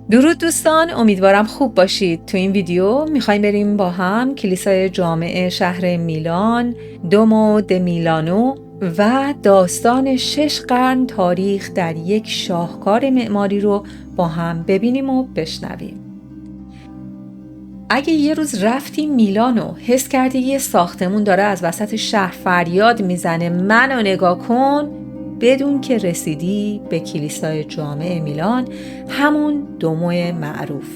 درود دوستان، امیدوارم خوب باشید. تو این ویدیو میخوایم بریم با هم کلیسای جامع شهر میلان، دومو د میلانو و داستان 6 قرن تاریخ در یک شاهکار معماری رو با هم ببینیم و بشنویم. اگه یه روز رفتی میلانو حس کردی یه ساختمون داره از وسط شهر فریاد میزنه منو نگاه کن، بدون که رسیدی به کلیسای جامع میلان، همون دومو معروف.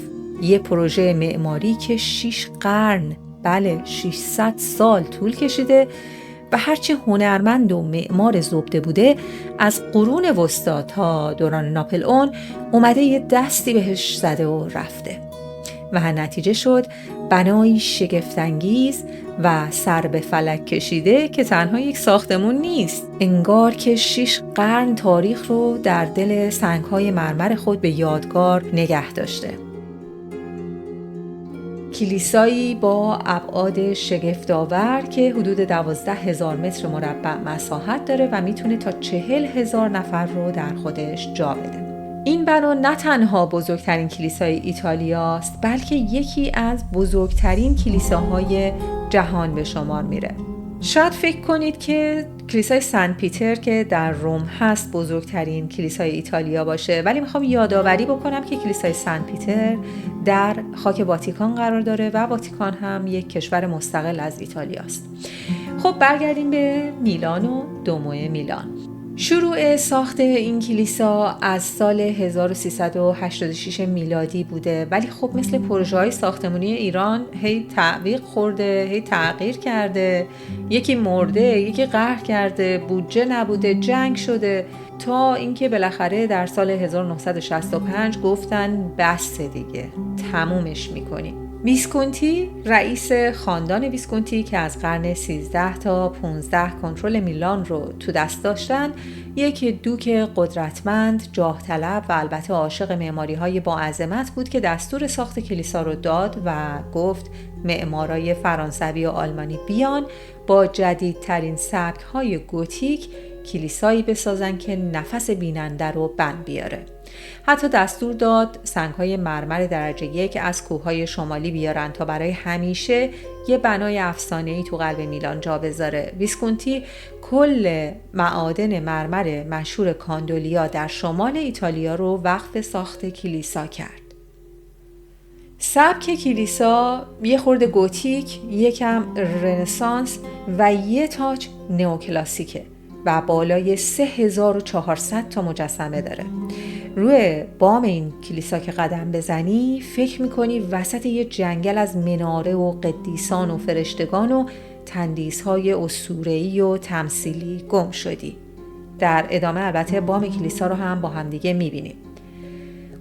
یه پروژه معماری که 6 قرن، بله 600 سال طول کشیده و هرچی هنرمند و معمار زبده بوده از قرون وسطا تا دوران ناپلئون اومده یه دستی بهش زده و رفته و نتیجه شد بنایی شگفت‌انگیز و سر به فلک کشیده که تنها یک ساختمون نیست، انگار که 6 قرن تاریخ رو در دل سنگ‌های مرمر خود به یادگار نگه داشته. کلیسایی با ابعاد شگفت‌آور که حدود 12,000 متر مربع مساحت داره و میتونه تا 40,000 نفر رو در خودش جا بده. این بنا نه تنها بزرگترین کلیسای ایتالیاست، بلکه یکی از بزرگترین کلیساهای جهان به شمار میره. شاید فکر کنید که کلیسای سن پیتر که در روم هست بزرگترین کلیسای ایتالیا باشه، ولی میخوام یادآوری بکنم که کلیسای سن پیتر در خاک واتیکان قرار داره و واتیکان هم یک کشور مستقل از ایتالیاست. خب برگردیم به میلان و دومو میلان. شروع ساخت این کلیسا از سال 1386 میلادی بوده، ولی خب مثل پروژه‌های ساختمانی ایران هی تعویق خورده، هی تغییر کرده، یکی مرده، یکی قهر کرده، بودجه نبوده، جنگ شده، تا اینکه بالاخره در سال 1965 گفتن بس دیگه، تمومش میکنیم. ویسکونتی، رئیس خاندان ویسکونتی که از قرن 13 تا 15 کنترل میلان رو تو دست داشتن، یک دوک قدرتمند، جاه طلب و البته عاشق معماری‌های با عظمت بود که دستور ساخت کلیسا رو داد و گفت معمارای فرانسوی و آلمانی بیان با جدیدترین سبک‌های گوتیک کلیسایی بسازن که نفس بیننده رو بند بیاره. حتی دستور داد سنگ‌های مرمر درجه 1 از کوه‌های شمالی بیارن تا برای همیشه یه بنای افسانه‌ای تو قلب میلان جا بذاره. ویسکونتی کل معادن مرمر مشهور کاندولیا در شمال ایتالیا رو وقف ساخت کلیسا کرد. سبک کلیسا یه خورده گوتیک، یکم رنسانس و یه تاچ نئوکلاسیکه و بالای 3400 تا مجسمه داره. روی بام این کلیسا که قدم بزنی فکر میکنی وسط یه جنگل از مناره و قدیسان و فرشتگان و تندیس‌های اسطوره‌ای و تمثیلی گم شدی. در ادامه البته بام کلیسا رو هم با هم دیگه میبینیم.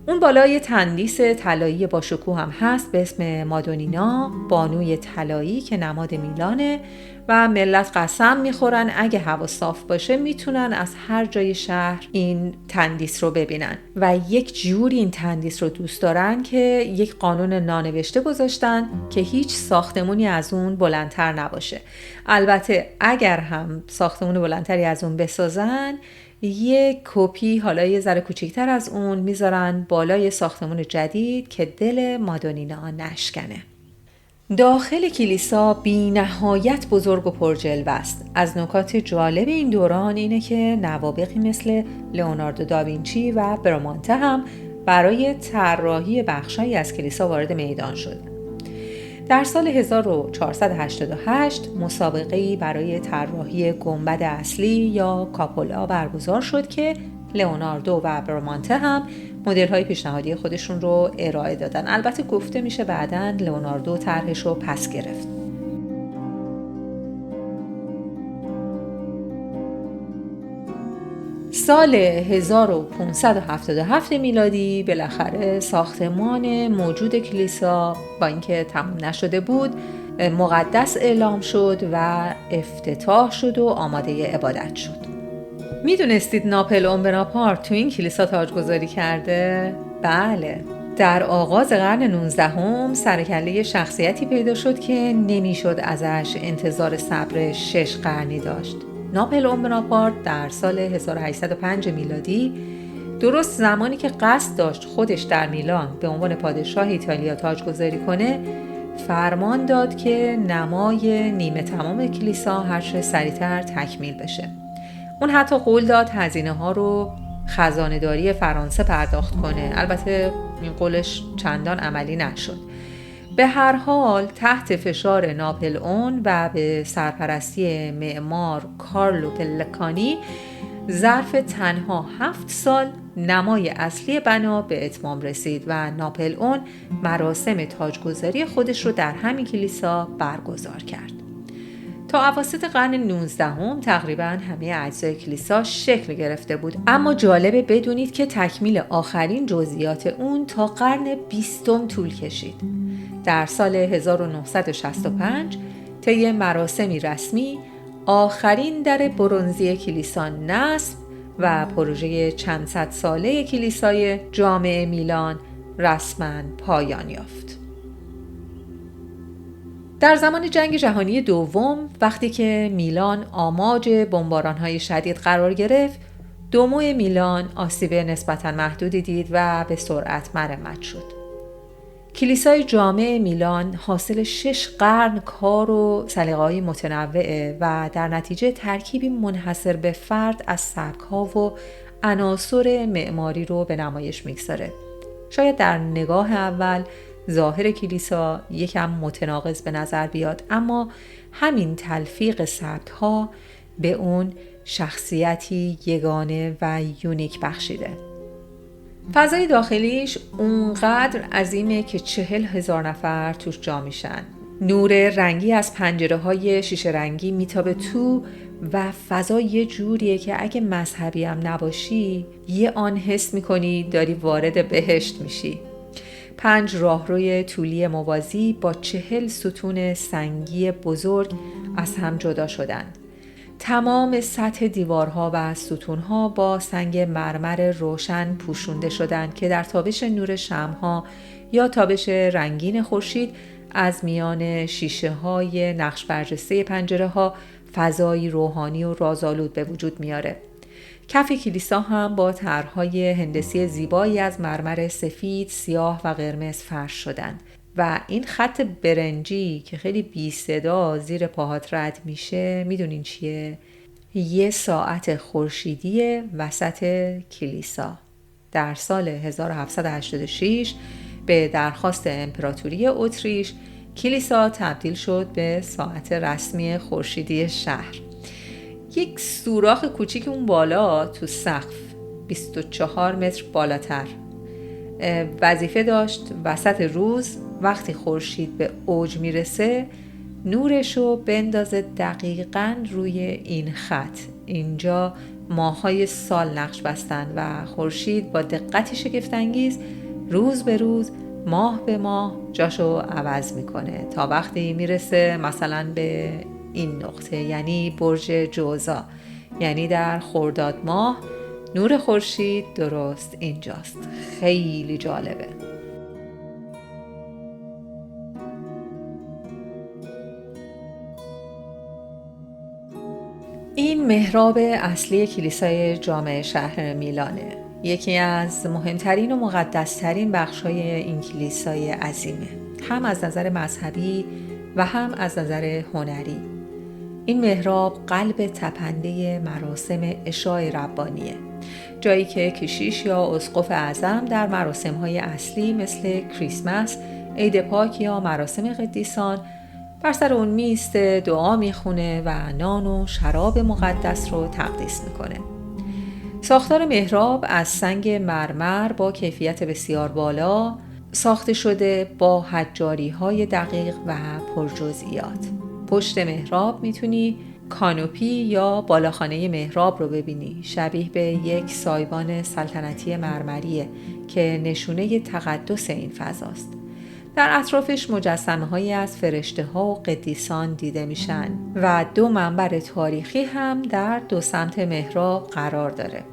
اون بالا یه تندیس طلایی با شکوه هم هست به اسم مادونینا، بانوی طلایی که نماد میلانه و ملت قسم میخورن اگه هوا صاف باشه میتونن از هر جای شهر این تندیس رو ببینن و یک جوری این تندیس رو دوست دارن که یک قانون نانوشته گذاشتن که هیچ ساختمونی از اون بلندتر نباشه. البته اگر هم ساختمون بلندتری از اون بسازن، یک کپی حالا یه ذره کوچیکتر از اون میذارن بالای ساختمون جدید که دل مادونینا نشکنه. داخل کلیسا بی نهایت بزرگ و پرجلوه است. از نکات جالب این دوران اینه که نوابغی مثل لئوناردو داوینچی و برامانته هم برای طراحی بخشایی از کلیسا وارد میدان شد. در سال 1488 مسابقه‌ای برای طراحی گنبد اصلی یا کاپولا برگزار شد که لئوناردو و برامانته هم مدل‌های پیشنهادی خودشون رو ارائه دادن. البته گفته میشه بعداً لئوناردو طرحش رو پس گرفت. سال 1577 میلادی بالاخره ساختمان موجود کلیسا با اینکه تمام نشده بود مقدس اعلام شد و افتتاح شد و آماده عبادت شد. میدونستید ناپلئون بناپارت تو این کلیسا تاجگذاری کرده؟ بله. در آغاز قرن 19 سرکله شخصیتی پیدا شد که نمیشد ازش انتظار صبر 6 قرنی داشت. ناپلئون بناپارت در سال 1805 میلادی درست زمانی که قصد داشت خودش در میلان به عنوان پادشاه ایتالیا تاجگذاری کنه، فرمان داد که نمای نیمه تمام کلیسا هرچه سریعتر تکمیل بشه. اون حتی قول داد هزینه ها رو خزانه‌داری فرانسه پرداخت کنه. البته این قولش چندان عملی نشد. به هر حال تحت فشار ناپلئون و به سرپرستی معمار کارلو پلکانی ظرف تنها 7 سال نمای اصلی بنا به اتمام رسید و ناپلئون مراسم تاجگذاری خودش رو در همین کلیسا برگزار کرد. تا اواسط قرن 19 تقریباً همه اجزای کلیسا شکل گرفته بود، اما جالبه بدونید که تکمیل آخرین جزئیات اون تا قرن 20 طول کشید. در سال 1965 طی مراسمی رسمی آخرین در برنزی کلیسا نصب و پروژه چند صد ساله کلیسای جامع میلان رسما پایان یافت. در زمان جنگ جهانی دوم وقتی که میلان آماج بمباران‌های شدید قرار گرفت، دومو میلان آسیب نسبتاً محدودی دید و به سرعت مرمت شد. کلیسای جامع میلان حاصل 6 قرن کار و سلیقه‌های متنوعه و در نتیجه ترکیبی منحصر به فرد از سبک‌ها و عناصر معماری رو به نمایش می‌گذاره. شاید در نگاه اول ظاهر کلیسا یکم متناقض به نظر بیاد، اما همین تلفیق سبک‌ها به اون شخصیتی یگانه و یونیک بخشیده. فضای داخلیش اونقدر عظیمه که 40,000 نفر توش جا میشن. نور رنگی از پنجره‌های شیشه رنگی میتابه تو و فضا یه جوریه که اگه مذهبی هم نباشی یه آن حس میکنی داری وارد بهشت میشی. 5 راهروی طولی موازی با 40 ستون سنگی بزرگ از هم جدا شدن. تمام سطح دیوارها و ستونها با سنگ مرمر روشن پوشونده شدند که در تابش نور شمع‌ها یا تابش رنگین خورشید از میان شیشه‌های نقش برجسته پنجره‌ها فضایی روحانی و رازآلود به وجود میاره. کف کلیسا هم با طرح‌های هندسی زیبایی از مرمر سفید، سیاه و قرمز فرش شدند و این خط برنجی که خیلی بی صدا زیر پاهات رد میشه، میدونین چیه؟ یه ساعت خورشیدی وسط کلیسا. در سال 1786 به درخواست امپراتوری اتریش کلیسا تبدیل شد به ساعت رسمی خورشیدی شهر. یک سوراخ کوچیک اون بالا تو سقف 24 متر بالاتر وظیفه داشت وسط روز وقتی خورشید به اوج میرسه نورشو بندازه دقیقاً روی این خط. اینجا ماه‌های سال نقش بستن و خورشید با دقتی شگفت‌انگیز روز به روز، ماه به ماه جاشو عوض میکنه تا وقتی میرسه مثلا به این نقطه، یعنی برج جوزا، یعنی در خرداد ماه نور خورشید درست اینجاست. خیلی جالبه. این محراب اصلی کلیسای جامع شهر میلانه. یکی از مهمترین و مقدسترین بخش‌های این کلیسای عظیمه، هم از نظر مذهبی و هم از نظر هنری. این محراب قلب تپنده مراسم عشای ربانیه، جایی که کشیش یا اسقف اعظم در مراسم‌های اصلی مثل کریسمس، عید پاک یا مراسم قدیسان بر سر اون میسته، دعا میخونه و نان و شراب مقدس رو تقدیس میکنه. ساختار محراب از سنگ مرمر با کیفیت بسیار بالا ساخته شده با حجاری‌های دقیق و پرجزئیات. پشت محراب میتونی کانوپی یا بالاخانه محراب رو ببینی، شبیه به یک سایبان سلطنتی مرمریه که نشونه تقدس این فضاست. در اطرافش مجسمه‌هایی از فرشته‌ها و قدیسان دیده میشن و 2 منبر تاریخی هم در 2 سمت محراب قرار داره.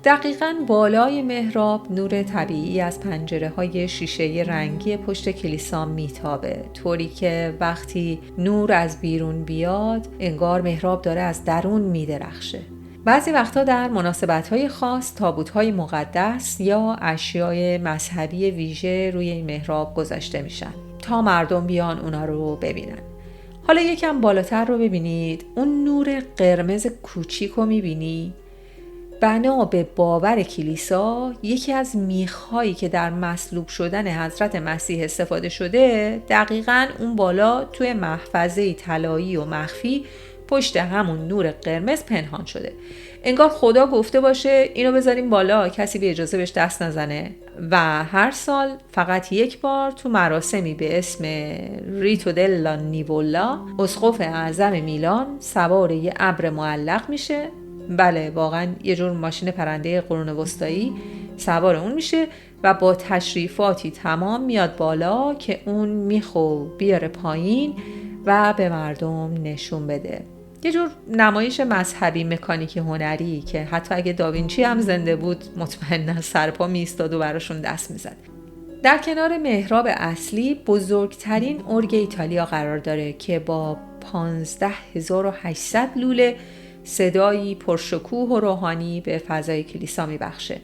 دقیقاً بالای محراب نور طبیعی از پنجره‌های شیشه‌ای رنگی پشت کلیسا میتابه، طوری که وقتی نور از بیرون بیاد انگار محراب داره از درون میدرخشه. بعضی وقتا در مناسبت‌های خاص تابوت‌های مقدس یا اشیای مذهبی ویژه روی این محراب گذاشته میشن تا مردم بیان اونا رو ببینن. حالا یکم بالاتر رو ببینید، اون نور قرمز کوچیک رو میبینی؟ بنا به باور کلیسا یکی از میخ‌هایی که در مصلوب شدن حضرت مسیح استفاده شده دقیقاً اون بالا توی محفظه طلایی و مخفی پشت همون نور قرمز پنهان شده. انگار خدا گفته باشه اینو بذاریم بالا کسی به اجازه بهش دست نزنه. و هر سال فقط یک بار تو مراسمی به اسم ریتو دلا نیولا اسقف اعظم میلان سوار یه ابر معلق میشه. بله واقعا یه جور ماشین پرنده قرون وسطایی سوار اون میشه و با تشریفاتی تمام میاد بالا که اون میخو بیاره پایین و به مردم نشون بده. یه جور نمایش مذهبی مکانیکی هنری که حتی اگه داوینچی هم زنده بود مطمئنا سرپا میستاد و براشون دست میزد. در کنار محراب اصلی بزرگترین ارگ ایتالیا قرار داره که با 15800 لوله صدایی پرشکوه و روحانی به فضای کلیسا میبخشه.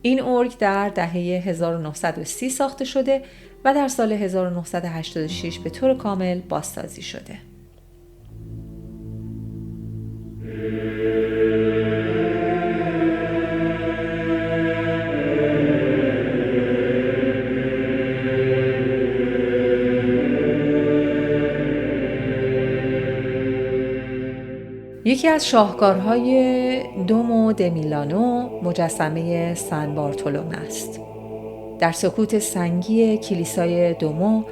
این ارگ در دهه 1930 ساخته شده و در سال 1986 به طور کامل بازسازی شده. یکی از شاهکارهای دومو د میلانو مجسمه سن بارتولومه است. در سکوت سنگی کلیسای دومو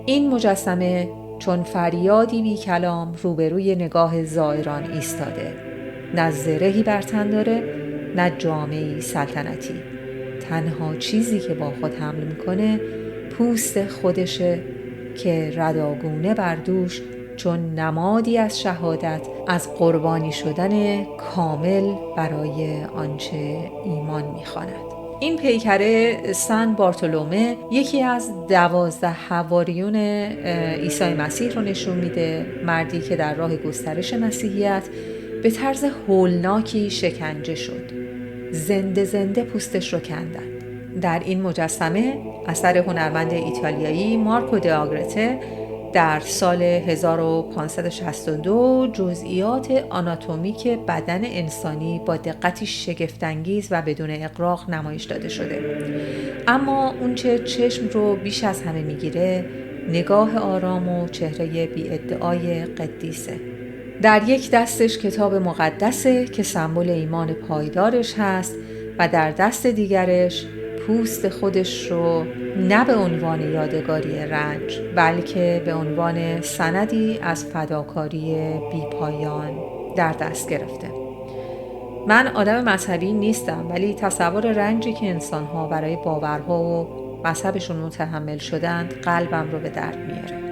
این مجسمه چون فریادی بی کلام روبروی نگاه زائران ایستاده. نه زرهی بر تن داره، نه جامه‌ای سلطنتی. تنها چیزی که با خود حمل میکنه پوست خودشه که رداگونه بر دوش چون نمادی از شهادت از قربانی شدن کامل برای آنچه ایمان می‌خواند. این پیکره سن بارتولومه یکی از 12 حواریون عیسی مسیح رو نشون میده، مردی که در راه گسترش مسیحیت به طرز هولناکی شکنجه شد. زنده زنده پوستش رو کندن. در این مجسمه اثر هنرمند ایتالیایی مارکو د آگرته در سال 1562 جزئیات آناتومیک بدن انسانی با دقتی شگفت‌انگیز و بدون اغراق نمایش داده شده. اما اون چه چشم رو بیش از همه میگیره نگاه آرام و چهره بی‌ادعای قدیسه. در یک دستش کتاب مقدسه که سمبل ایمان پایدارش هست و در دست دیگرش پوست خودش رو نه به عنوان یادگاری رنج بلکه به عنوان سندی از فداکاری بیپایان در دست گرفته. من آدم مذهبی نیستم ولی تصور رنجی که انسان‌ها برای باورها و مذهبشون متحمل شدند قلبم رو به درد میاره.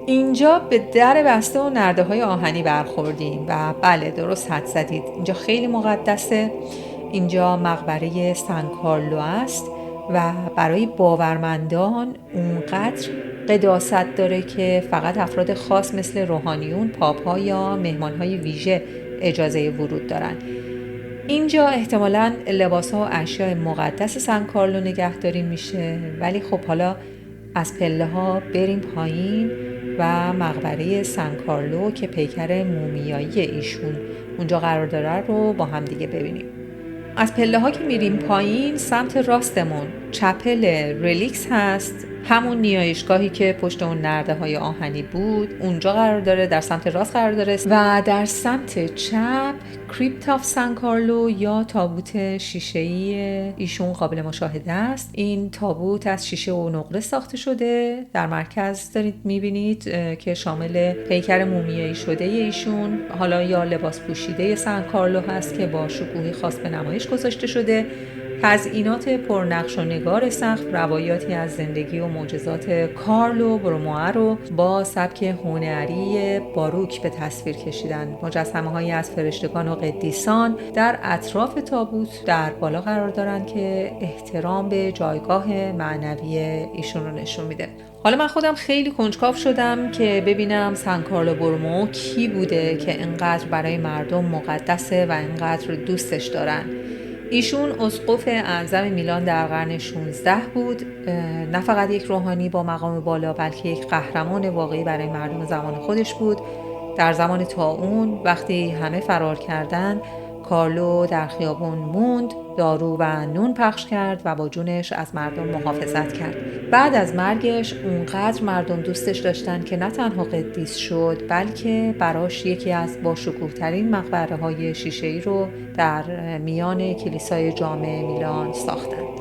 اینجا به در بسته و نرده‌های آهنی برخوردیم و بله درست حد زدید، اینجا خیلی مقدسه. اینجا مقبره سن کارلو است و برای باورمندان اونقدر قداست داره که فقط افراد خاص مثل روحانیون، پاپ‌ها یا مهمان‌های ویژه اجازه ورود دارن. اینجا احتمالاً لباس‌ها و اشیاء مقدس سن کارلو نگهداری میشه، ولی خب حالا از پله‌ها بریم پایین و مقبره سن کارلو که پیکر مومیایی ایشون اونجا قرار داره رو با هم دیگه ببینیم. از پله‌ها که میریم پایین سمت راستمون چپل ریلیکس هست، همون نیایشگاهی که پشت اون نرده‌های آهنی بود اونجا قرار داره، در سمت راست قرار داره و در سمت چپ کریپت آف سان کارلو یا تابوت شیشه‌ای ایشون قابل مشاهده است. این تابوت از شیشه و نقره ساخته شده. در مرکز دارید میبینید که شامل پیکر مومیایی شده ایشون، حالا یا لباس پوشیده سان کارلو هست که با شکوهی خاص به نمایش گذاشته شده. تزئینات پرنقش و نگار سقف روایاتی از زندگی و معجزات کارلو بروموآ رو با سبک هنری باروک به تصویر کشیدن. مجسمه‌هایی از فرشتگان و قدیسان در اطراف تابوت در بالا قرار دارن که احترام به جایگاه معنوی ایشون رو نشون میده. حالا من خودم خیلی کنجکاو شدم که ببینم سان کارلو بروموآ کی بوده که اینقدر برای مردم مقدسه و اینقدر دوستش دارن. ایشون اسقف اعظم میلان در قرن 16 بود. نه فقط یک روحانی با مقام بالا بلکه یک قهرمان واقعی برای مردم زمان خودش بود. در زمان طاعون وقتی همه فرار کردند، کارلو در خیابون موند، دارو و نون پخش کرد و با جونش از مردم محافظت کرد. بعد از مرگش اونقدر مردم دوستش داشتن که نه تنها قدیس شد بلکه براش یکی از باشکوه‌ترین مقبره‌های شیشه‌ای رو در میان کلیسای جامع میلان ساختند.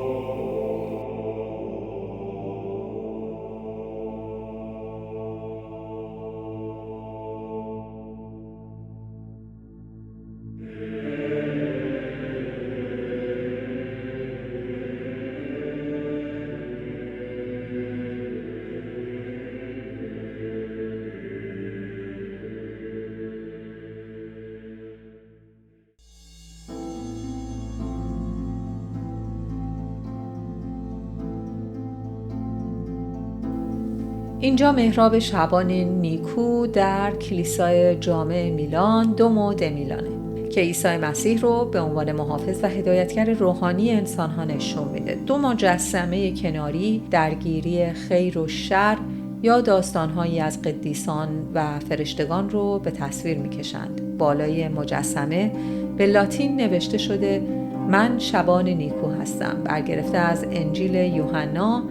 اینجا محراب شبان نیکو در کلیسای جامع میلان دومو د میلانه که عیسی مسیح رو به عنوان محافظ و هدایتگر روحانی انسان‌ها نشون میده. دو مجسمه کناری درگیری خیر و شر یا داستان‌هایی از قدیسان و فرشتگان رو به تصویر میکشند. بالای مجسمه به لاتین نوشته شده من شبان نیکو هستم، برگرفته از انجیل یوحنا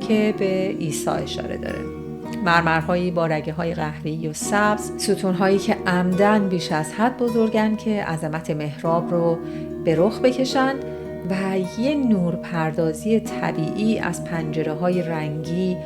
که به عیسی اشاره داره. مرمرهایی با رگه‌های قهوه‌ای و سبز، ستون‌هایی که عمدن بیش از حد بزرگن که عظمت محراب رو به رخ بکشن و یه نورپردازی طبیعی از پنجره‌های رنگی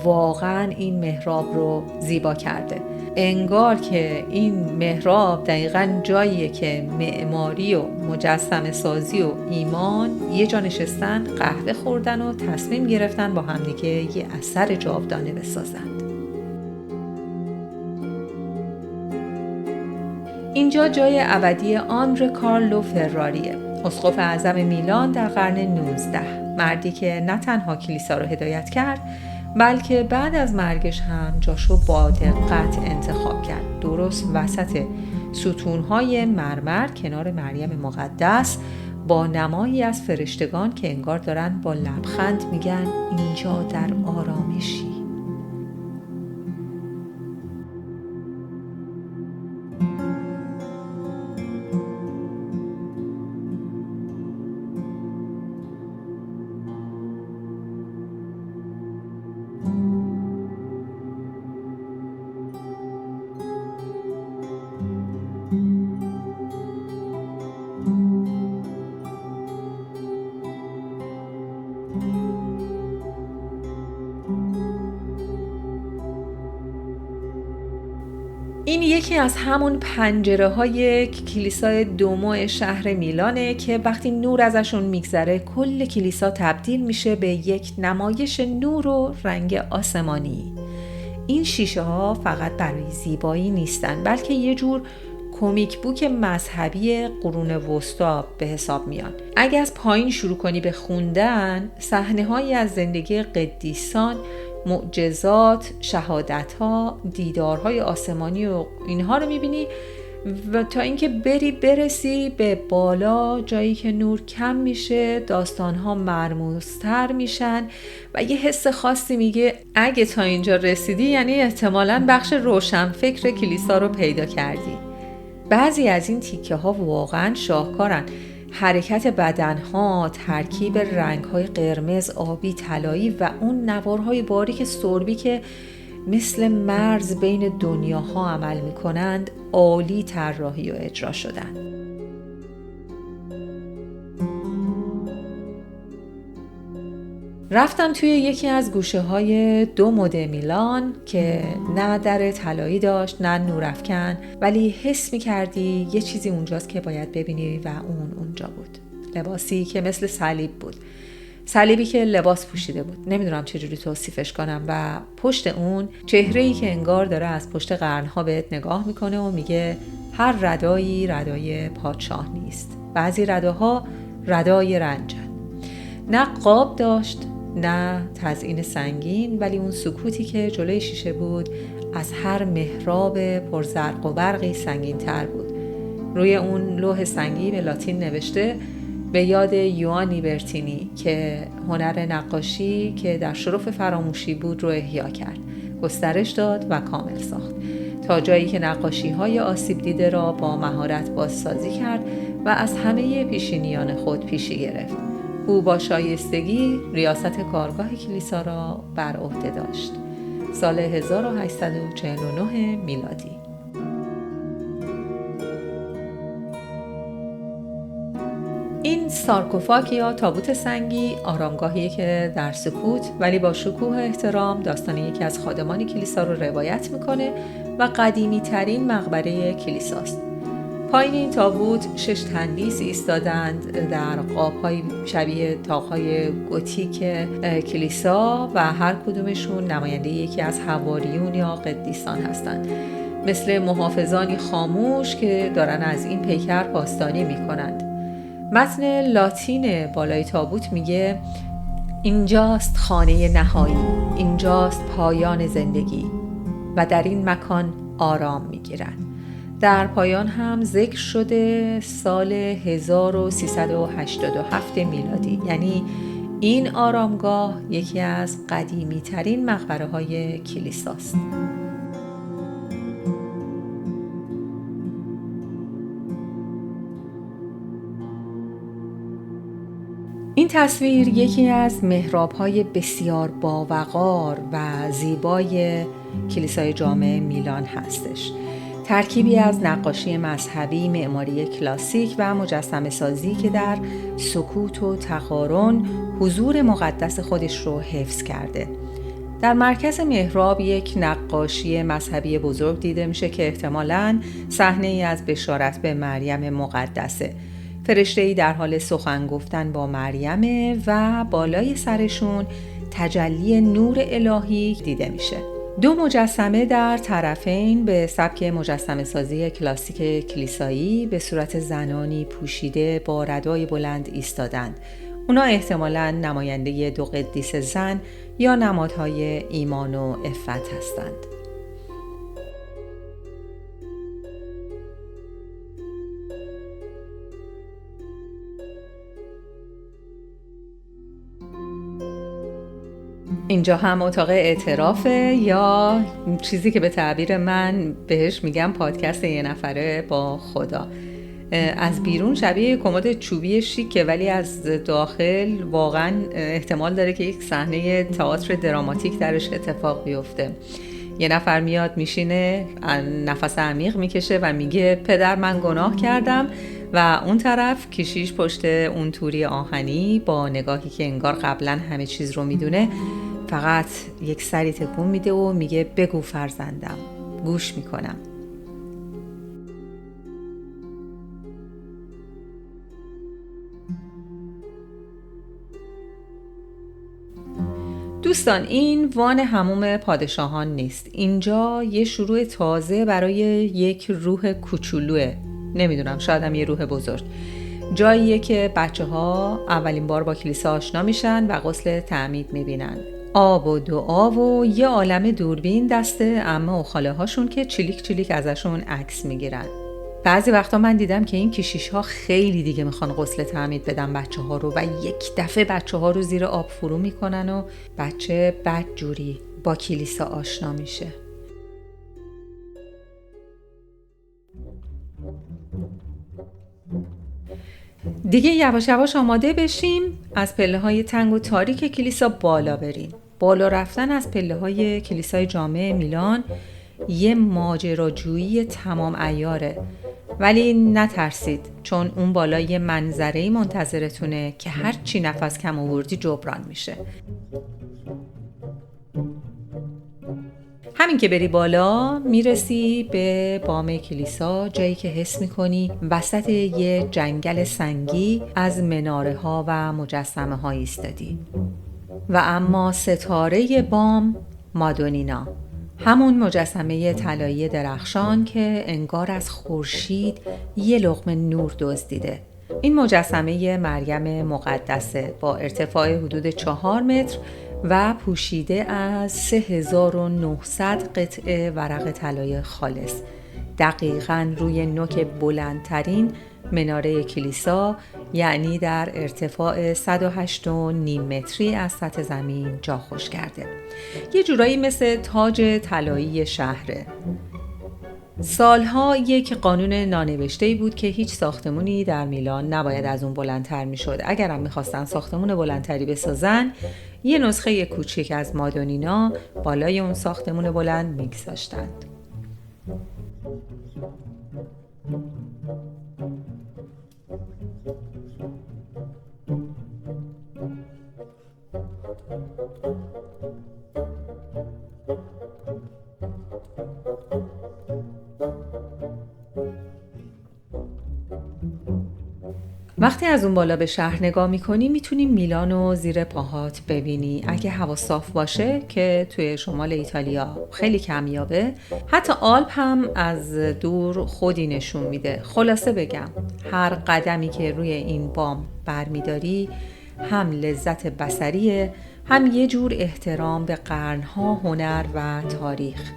واقعاً این محراب رو زیبا کرده. انگار که این محراب دقیقاً جاییه که معماری و مجسمه سازی و ایمان یه جا نشستن، قهوه خوردن و تصمیم گرفتن با همدیگه یه اثر جاودانه بسازند. اینجا جای ابدی آندره کارلو فراریه، اسقف اعظم میلان در قرن 19، مردی که نه تنها کلیسا رو هدایت کرد بلکه بعد از مرگش هم جاشو با دقت انتخاب کرد. درست وسط ستونهای مرمر کنار مریم مقدس با نمایی از فرشتگان که انگار دارن با لبخند میگن اینجا در آرامشی. این یکی از همون پنجره‌های کلیسای دومو شهر میلانه که وقتی نور ازشون میگذره کل کلیسا تبدیل میشه به یک نمایش نور و رنگ آسمانی. این شیشه ها فقط برای زیبایی نیستن بلکه یه جور کمیک بوک مذهبی قرون وسطا به حساب میان. اگه از پایین شروع کنی به خوندن، صحنه‌هایی از زندگی قدیسان، معجزات، شهادت‌ها، دیدارهای آسمانی و اینها رو می‌بینی و تا اینکه برسی به بالا، جایی که نور کم میشه، داستان‌ها مرموزتر میشن و یه حس خاصی میگه اگه تا اینجا رسیدی یعنی احتمالاً بخش روشنفکر کلیسا رو پیدا کردی. بعضی از این تیکه ها واقعاً شاهکارن. حرکت بدنها، ترکیب رنگ‌های قرمز، آبی، طلایی و اون نوارهای باریک سربی که مثل مرز بین دنیاها عمل می‌کنند، عالی طراحی و اجرا شدن. رفتم توی یکی از گوشه های دو مد میلان که نه در طلایی داشت نه نورافکن، ولی حس می‌کردی یه چیزی اونجاست که باید ببینی و اون اونجا بود. لباسی که مثل صلیب بود، صلیبی که لباس پوشیده بود، نمیدونم چجوری توصیفش کنم، و پشت اون چهره‌ای که انگار داره از پشت قرنها بهت نگاه میکنه و میگه هر ردایی ردای پادشاه نیست، بعضی رداها ردای رنجن. نه قاب داشت نه تزیین سنگین، ولی اون سکوتی که جلوی شیشه بود از هر محراب پرزرق و برقی سنگین تر بود. روی اون لوح سنگی به لاتین نوشته به یاد یوانی برتینی که هنر نقاشی که در شرف فراموشی بود رو احیا کرد، گسترش داد و کامل ساخت، تا جایی که نقاشی‌های آسیب دیده را با مهارت بازسازی کرد و از همه پیشینیان خود پیشی گرفت. او با شایستگی ریاست کارگاه کلیسا را بر عهده داشت. سال 1849 میلادی. این سارکوفاگ یا تابوت سنگی آرامگاهیه که در سکوت ولی با شکوه احترام داستان یکی از خادمان کلیسا رو روایت میکنه و قدیمی ترین مقبره کلیساست. پایین این تابوت 6 تندیس ایستادند در قاب‌های شبیه طاق‌های گوتیک کلیسا و هر کدومشون نماینده یکی از حواریون یا قدیسان هستند، مثل محافظانی خاموش که دارن از این پیکر پاسداری میکنند. متن لاتین بالای تابوت میگه اینجاست خانه نهایی، اینجاست پایان زندگی و در این مکان آرام میگیرند. در پایان هم ذکر شده سال 1387 میلادی، یعنی این آرامگاه یکی از قدیمی ترین مقبره های کلیساست. این تصویر یکی از محراب‌های بسیار باوقار و زیبای کلیسای جامع میلان هستش. ترکیبی از نقاشی مذهبی، معماری کلاسیک و مجسمه سازی که در سکوت و تقارن حضور مقدس خودش رو حفظ کرده. در مرکز محراب یک نقاشی مذهبی بزرگ دیده میشه که احتمالاً صحنه‌ای از بشارت به مریم مقدسه. فرشته‌ای در حال سخن گفتن با مریم و بالای سرشون تجلی نور الهی دیده میشه. 2 مجسمه در طرفین به سبک مجسمه سازی کلاسیک کلیسایی به صورت زنانی پوشیده با ردای بلند ایستادند. اونا احتمالاً نماینده 2 قدیس زن یا نمادهای ایمان و عفت هستند. اینجا هم اتاق اعترافه یا چیزی که به تعبیر من بهش میگم پادکست یه نفره با خدا. از بیرون شبیه کمد چوبی شیکه، ولی از داخل واقعا احتمال داره که یک صحنه تئاتر دراماتیک درش اتفاق بیفته. یه نفر میاد میشینه، نفس عمیق میکشه و میگه پدر من گناه کردم، و اون طرف کشیش پشت اون توری آهنی با نگاهی که انگار قبلا همه چیز رو میدونه فقط یک سری تکون میده و میگه بگو فرزندم، گوش میکنم. دوستان، این وان حموم پادشاهان نیست. اینجا یه شروع تازه برای یک روح کوچولوه، نمیدونم، شاید هم یه روح بزرگ. جاییه که بچه‌ها اولین بار با کلیسا آشنا میشن و غسل تعمید میبینن. آب و دعا و یه عالم دوربین دست عمه و خاله هاشون که چلیک چلیک ازشون عکس میگیرن. بعضی وقتا من دیدم که این کشیش ها خیلی دیگه میخوان غسل تعمید بدن بچه ها رو و یک دفعه بچه ها رو زیر آب فرو میکنن و بچه بدجوری با کلیسا آشنا میشه. دیگه یواش یواش آماده بشیم از پله‌های تنگ و تاریک کلیسا بالا بریم. بالا رفتن از پله‌های کلیسای جامع میلان یه ماجراجویی تمام عیاره، ولی نترسید چون اون بالا یه منظره‌ای منتظرتونه که هر چی نفس کم آوردی جبران میشه. همین که بری بالا میرسی به بام کلیسا، جایی که حس میکنی وسط یه جنگل سنگی از مناره ها و مجسمه ها ایستادی و اما ستاره بام مادونینا، همون مجسمه طلایی درخشان که انگار از خورشید یه لقمه نور دزدیده. این مجسمه مریم مقدسه با ارتفاع حدود 4 متر و پوشیده از 3900 قطعه ورق طلای خالص، دقیقاً روی نوک بلندترین مناره کلیسا، یعنی در ارتفاع 108.5 متری از سطح زمین جا خوش کرده. یه جورایی مثل تاج طلایی شهره. سالها یک قانون نانوشته‌ای بود که هیچ ساختمونی در میلان نباید از اون بلندتر میشد. اگرم میخواستن ساختمون بلندتری بسازن، یه نسخه کوچیک از مادونینا بالای اون ساختمون بلند میگذاشتند. وقتی از اون بالا به شهر نگاه میکنی میتونی میلانو زیر پاهات ببینی. اگه هوا صاف باشه که توی شمال ایتالیا خیلی کمیابه، حتی آلپ هم از دور خودی نشون میده. خلاصه بگم هر قدمی که روی این بام برمیداری هم لذت بصریه، هم یه جور احترام به قرنها هنر و تاریخ.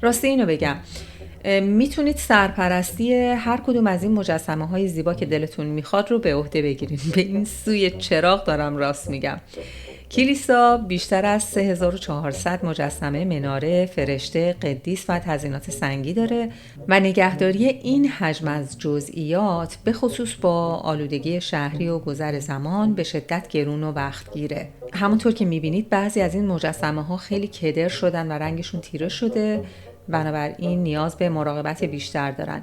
راستی اینو بگم، میتونید سرپرستی هر کدوم از این مجسمه های زیبا که دلتون میخواد رو به عهده بگیرید. به این سوی چراغ دارم راست میگم. کلیسا بیشتر از 3400 مجسمه، مناره، فرشته، قدیس و تزیینات سنگی داره و نگهداری این حجم از جزئیات به خصوص با آلودگی شهری و گذر زمان به شدت گرون و وقتگیره. همونطور که میبینید بعضی از این مجسمه ها خیلی کدر شدن و رنگشون تیره شده، بنابراین نیاز به مراقبت بیشتر دارن.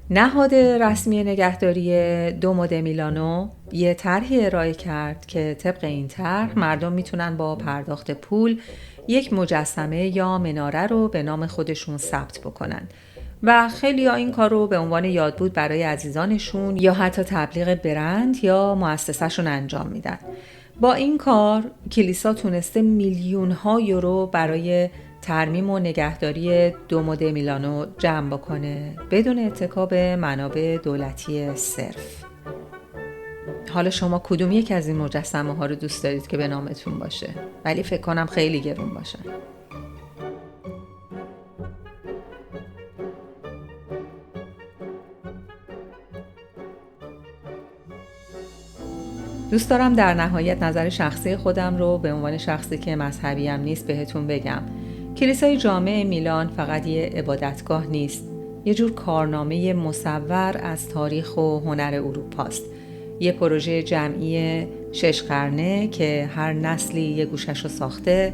نهاد رسمی نگهداری دومو د میلانو یه طرحی ارائه کرد که طبق این طرح مردم میتونن با پرداخت پول یک مجسمه یا مناره رو به نام خودشون ثبت بکنن و خیلی‌ها این کار رو به عنوان یادبود برای عزیزانشون یا حتی تبلیغ برند یا مؤسسه‌شون انجام میدن. با این کار کلیسا تونسته میلیون‌ها یورو برای ترمیم و نگهداری دومو د میلانو جمع بکنه بدون اتکا به منابع دولتی صرف. حالا شما کدوم یک از این مجسمه ها رو دوست دارید که به نامتون باشه؟ ولی فکر کنم خیلی گرون باشه. دوست دارم در نهایت نظر شخصی خودم رو به عنوان شخصی که مذهبی هم نیست بهتون بگم. کلیسای جامع میلان فقط یه عبادتگاه نیست، یه جور کارنامه مصور از تاریخ و هنر اروپاست. یه پروژه جمعی 6 قرنه که هر نسلی یه گوشش رو ساخته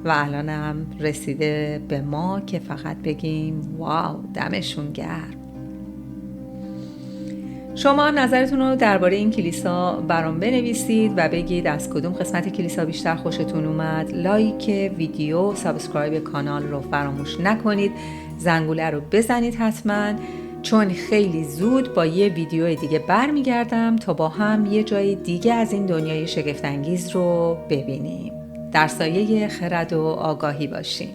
و الان هم رسیده به ما که فقط بگیم واو دمشون گرم. شما هم نظرتون رو درباره این کلیسا برام بنویسید و بگید از کدوم قسمت کلیسا بیشتر خوشتون اومد. لایک ویدیو، سابسکرایب کانال رو فراموش نکنید، زنگوله رو بزنید حتما، چون خیلی زود با یه ویدیو دیگه برمیگردم تا با هم یه جای دیگه از این دنیای شگفت‌انگیز رو ببینیم. در سایه خرد و آگاهی باشیم.